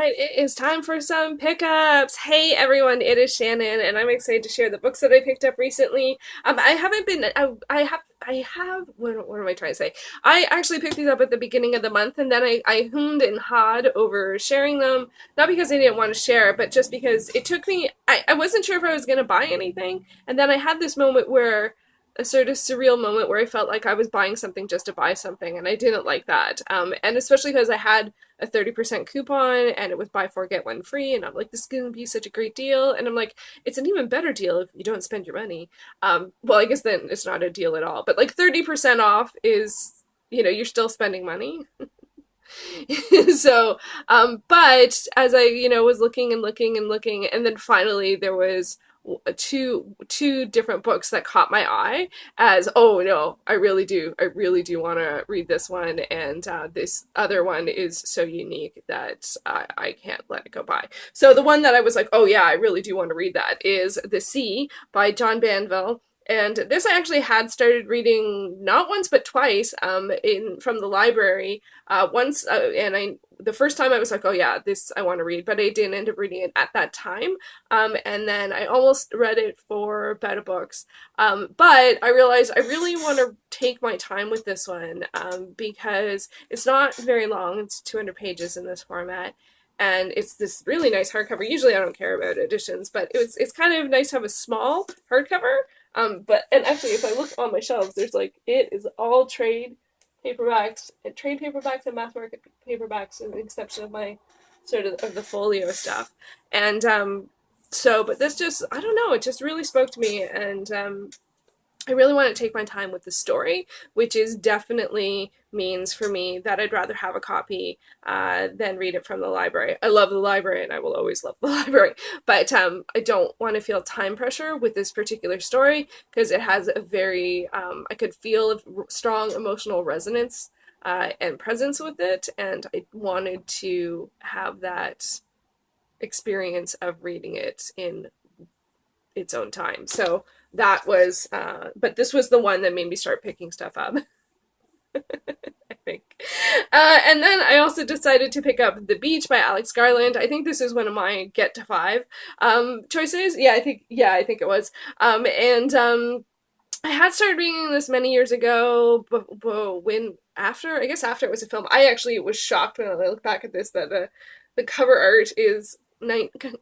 right, it is time for some pickups. Hey everyone, it is Shannon, and I'm excited to share the books that I picked up recently. I haven't been, what am I trying to say? I actually picked these up at the beginning of the month, and then I hummed and hawed over sharing them, not because I didn't want to share, but just because it took me, I wasn't sure if I was going to buy anything, and then I had this moment where, a sort of surreal moment where I felt like I was buying something just to buy something, and I didn't like that. And especially because I had a 30% coupon and it was buy four get one free, and I'm like, this is gonna be such a great deal, and I'm like, it's an even better deal if you don't spend your money. Well, I guess then it's not a deal at all, but like 30% off is, you're still spending money. So but as I was looking and looking and looking, and then finally there was two different books that caught my eye as, oh no, I really do want to read this one, and this other one is so unique that I can't let it go by. So the one that I was like, oh yeah, I really do want to read that is The Sea by John Banville. And this I actually had started reading not once but twice, in from the library. Once, and the first time I was like, oh yeah, this I want to read, but I didn't end up reading it at that time. And then I almost read it for Beta Books. But I realized I really want to take my time with this one, because it's not very long. It's 200 pages in this format. And it's this really nice hardcover. Usually I don't care about editions, but it's kind of nice to have a small hardcover. And actually, if I look on my shelves, there's like, it is all trade paperbacks and mass market paperbacks, with the exception of my sort of the folio stuff. And but this just, I don't know, it just really spoke to me, and I really want to take my time with the story, which is definitely means for me that I'd rather have a copy than read it from the library. I love the library and I will always love the library, but I don't want to feel time pressure with this particular story because it has a very, I could feel a strong emotional resonance and presence with it, and I wanted to have that experience of reading it in its own time. So that was, but this was the one that made me start picking stuff up. I think. And then I also decided to pick up The Beach by Alex Garland. I think this is one of my get to five choices. I think it was. I had started reading this many years ago, but I guess after it was a film, I actually was shocked when I look back at this that the cover art is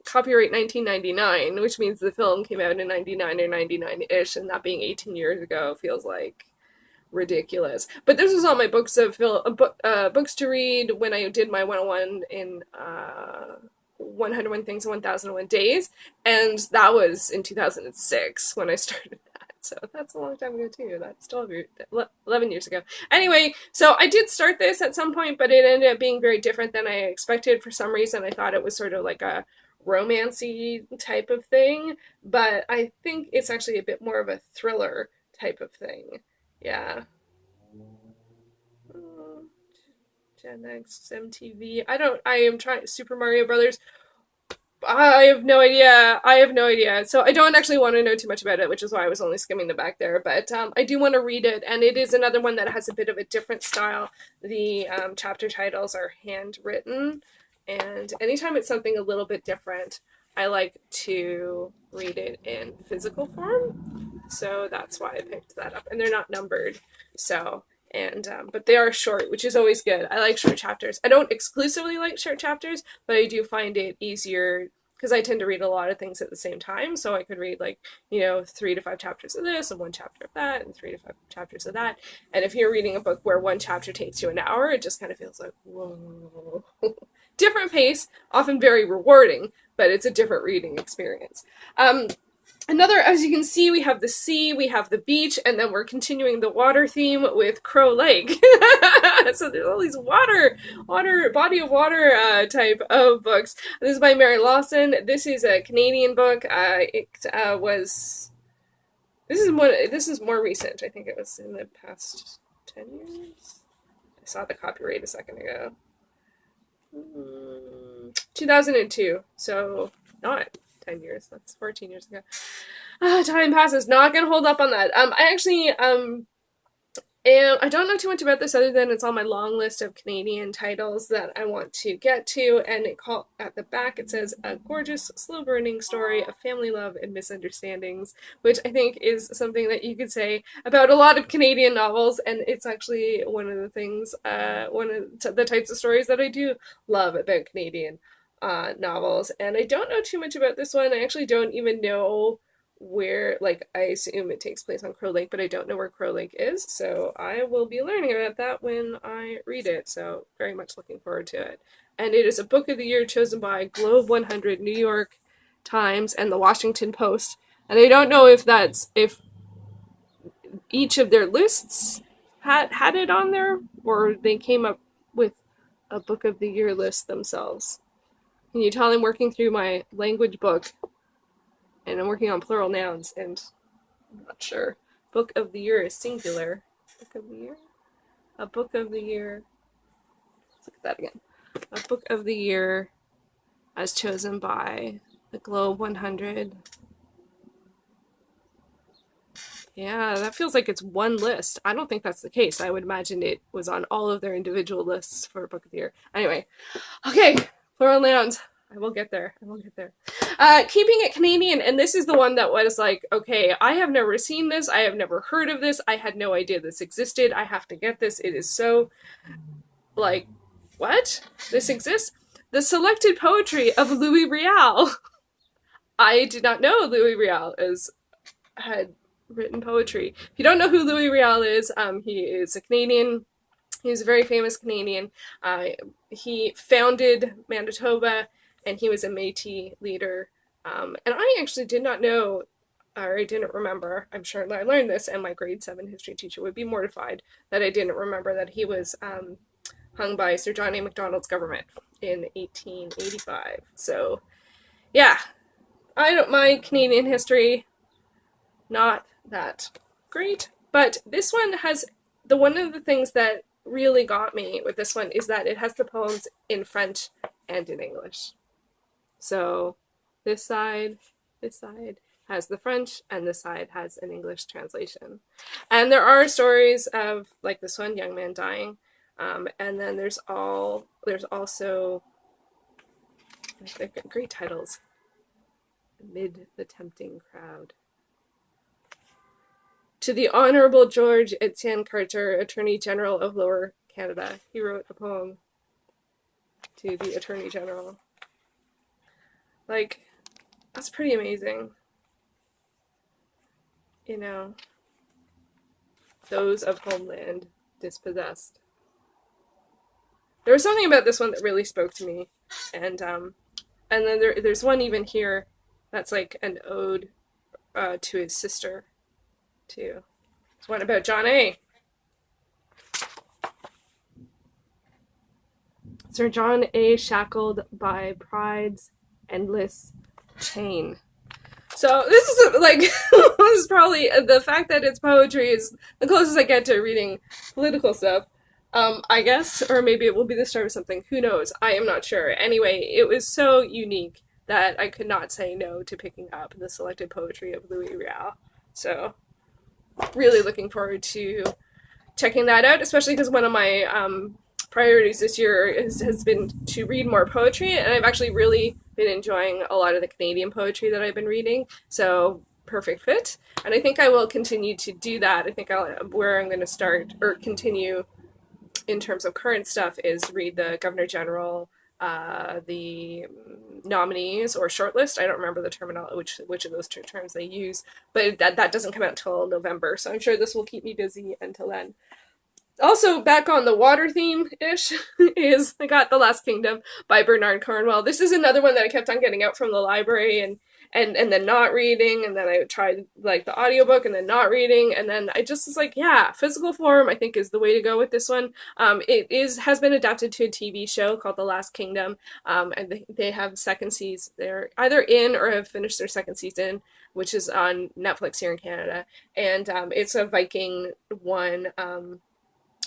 copyright 1999, which means the film came out in 99 or 99-ish, and that being 18 years ago feels like ridiculous. But this was on my books to read when I did my 101 in 101 Things in 1001 Days, and that was in 2006 when I started. So that's a long time ago too. That's still 11 years ago. Anyway, so I did start this at some point, but it ended up being very different than I expected. For some reason, I thought it was sort of like a romancy type of thing, but I think it's actually a bit more of a thriller type of thing. Yeah. Gen X, MTV. I am trying Super Mario Brothers. I have no idea. I have no idea. So I don't actually want to know too much about it, which is why I was only skimming the back there. But I do want to read it, and it is another one that has a bit of a different style. The chapter titles are handwritten, and anytime it's something a little bit different, I like to read it in physical form. So that's why I picked that up. And they're not numbered. So, and but they are short, which is always good. I like short chapters. I don't exclusively like short chapters, but I do find it easier because I tend to read a lot of things at the same time. So I could read 3 to 5 chapters of this and 1 chapter of that and 3 to 5 chapters of that. And if you're reading a book where 1 chapter takes you an hour, it just kind of feels like, whoa. Different pace, often very rewarding, but it's a different reading experience. As you can see, we have the sea, we have the beach, and then we're continuing the water theme with Crow Lake. So there's all these body of water type of books. This is by Mary Lawson. This is a Canadian book. This is more recent. I think it was in the past 10 years. I saw the copyright a second ago. 2002. So not 10 years. That's 14 years ago. Time passes. Not gonna hold up on that. I actually And I don't know too much about this other than it's on my long list of Canadian titles that I want to get to. And at the back it says a gorgeous, slow burning story of family love and misunderstandings, which I think is something that you could say about a lot of Canadian novels. And it's actually one of the things, one of the types of stories that I do love about Canadian novels. And I don't know too much about this one. I actually don't even know where, like, I assume it takes place on Crow Lake, but I don't know where Crow Lake is, so I will be learning about that when I read it, so very much looking forward to it. And it is a book of the year chosen by Globe 100, New York Times, and the Washington Post. And I don't know if each of their lists had it on there, or they came up with a book of the year list themselves. Can you tell I'm working through my language book and I'm working on plural nouns, and I'm not sure. Book of the year is singular. Book of the year? A book of the year. Let's look at that again. A book of the year as chosen by the Globe 100. Yeah, that feels like it's one list. I don't think that's the case. I would imagine it was on all of their individual lists for Book of the Year. Anyway, okay, plural nouns. I will get there. Keeping it Canadian, and this is the one that was like, okay, I have never seen this. I have never heard of this. I had no idea this existed. I have to get this. It is so, like, what? This exists? The selected poetry of Louis Riel. I did not know Louis Riel had written poetry. If you don't know who Louis Riel is, he is a Canadian. He's a very famous Canadian. He founded Manitoba, and he was a Métis leader. And I actually did not know, or I didn't remember, I'm sure I learned this, and my grade 7 history teacher would be mortified that I didn't remember that he was hung by Sir John A. Macdonald's government in 1885. So, yeah, I don't mind Canadian history. Not that great. But this one has, one of the things that really got me with this one is that it has the poems in French and in English. So this side has the French, and this side has an English translation. And there are stories of, like this one, Young Man Dying, and then there's also, they've got great titles. Amid the Tempting Crowd. To the Honorable George Etienne Carter, Attorney General of Lower Canada. He wrote a poem to the Attorney General. Like, that's pretty amazing. You know, those of homeland dispossessed. There was something about this one that really spoke to me. And then there's one even here that's like an ode to his sister, too. There's one about John A. Sir John A. shackled by pride's endless chain. So this is like, this is probably, the fact that it's poetry is the closest I get to reading political stuff, I guess, or maybe it will be the start of something. Who knows? I am not sure. Anyway, it was so unique that I could not say no to picking up the selected poetry of Louis Riel. So, really looking forward to checking that out, especially because one of my priorities this year has been to read more poetry, and I've actually really been enjoying a lot of the Canadian poetry that I've been reading, so perfect fit. And I think I will continue to do that. I think where I'm going to start or continue in terms of current stuff is read the Governor General, the nominees or shortlist. I don't remember the terminology, which of those two terms they use, but that doesn't come out until November, so I'm sure this will keep me busy until then. Also, back on the water theme-ish, is I got The Last Kingdom by Bernard Cornwell. This is another one that I kept on getting out from the library and then not reading, and then I tried like the audiobook and then not reading, and then I just was like, yeah, physical form I think is the way to go with this one. It has been adapted to a TV show called The Last Kingdom, and they have second seasons. They're either in or have finished their second season, which is on Netflix here in Canada, and it's a Viking one.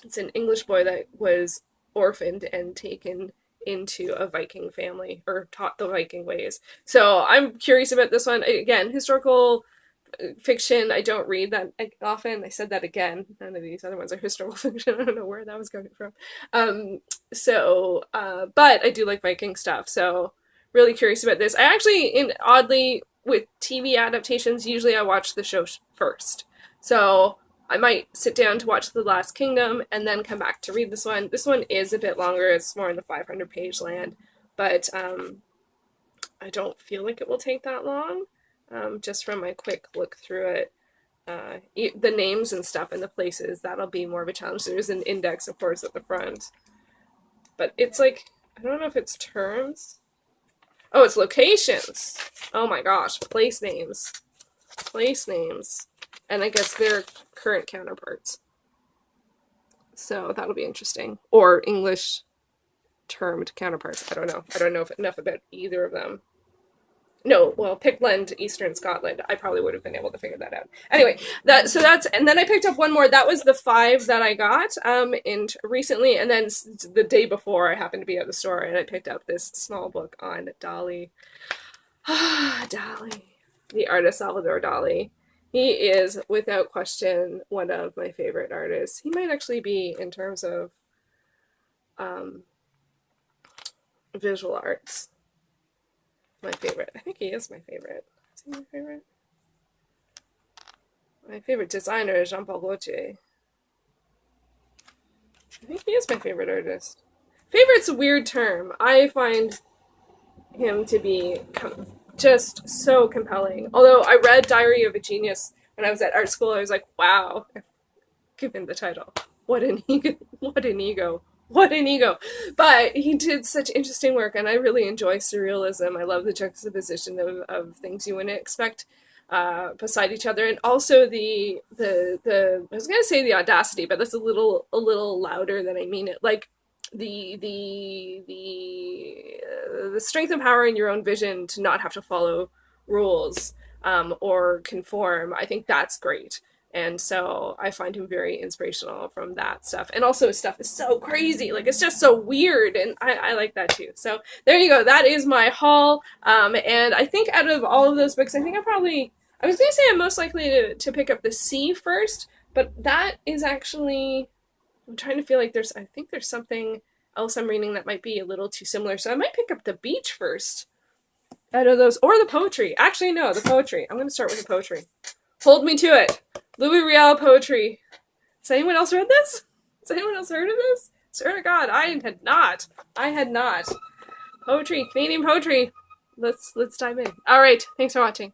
It's an English boy that was orphaned and taken into a Viking family, or taught the Viking ways. So I'm curious about this one. Again, historical fiction I don't read that often. I said that again. None of these other ones are historical fiction. I don't know where that was coming from. But I do like Viking stuff. So really curious about this. I actually, oddly, with TV adaptations, usually I watch the show first. So I might sit down to watch The Last Kingdom and then come back to read this one. This one is a bit longer. It's more in the 500-page land, but I don't feel like it will take that long. Just from my quick look through it. The names and stuff and the places, that'll be more of a challenge. There's an index, of course, at the front. But it's like, I don't know if it's terms. Oh, it's locations. Oh my gosh, place names. Place names. And I guess their current counterparts. So that'll be interesting. Or English termed counterparts. I don't know. I don't know enough about either of them. No, well, Pictland, Eastern Scotland. I probably would have been able to figure that out. Anyway, and then I picked up one more. That was the 5 that I got recently, and then the day before I happened to be at the store and I picked up this small book on Dali. Dali, the artist Salvador Dali. He is without question one of my favorite artists. He might actually be, in terms of visual arts, my favorite. I think he is my favorite. Is he my favorite? My favorite designer is Jean-Paul Gaultier. I think he is my favorite artist. Favorite's a weird term. I find him to be just so compelling. Although I read Diary of a Genius when I was at art school, I was like, wow, given the title. What an ego. What an ego. What an ego. But he did such interesting work, and I really enjoy surrealism. I love the juxtaposition of things you wouldn't expect beside each other, and also the I was gonna say the audacity, but that's a little louder than I mean it. Like the strength and power in your own vision to not have to follow rules or conform. I think that's great. And so I find him very inspirational from that stuff. And also his stuff is so crazy. Like, it's just so weird. And I like that too. So there you go. That is my haul. And I think out of all of those books, I think I was going to say I'm most likely to pick up The Sea first. But that is actually, I'm trying to feel like I think there's something else I'm reading that might be a little too similar. So I might pick up The Beach first out of those. Or the poetry. Actually, no, the poetry. I'm going to start with the poetry. Hold me to it. Louis Riel poetry. Has anyone else read this? Has anyone else heard of this? Swear to God, I had not. I had not. Poetry, Canadian poetry. Let's dive in. All right, thanks for watching.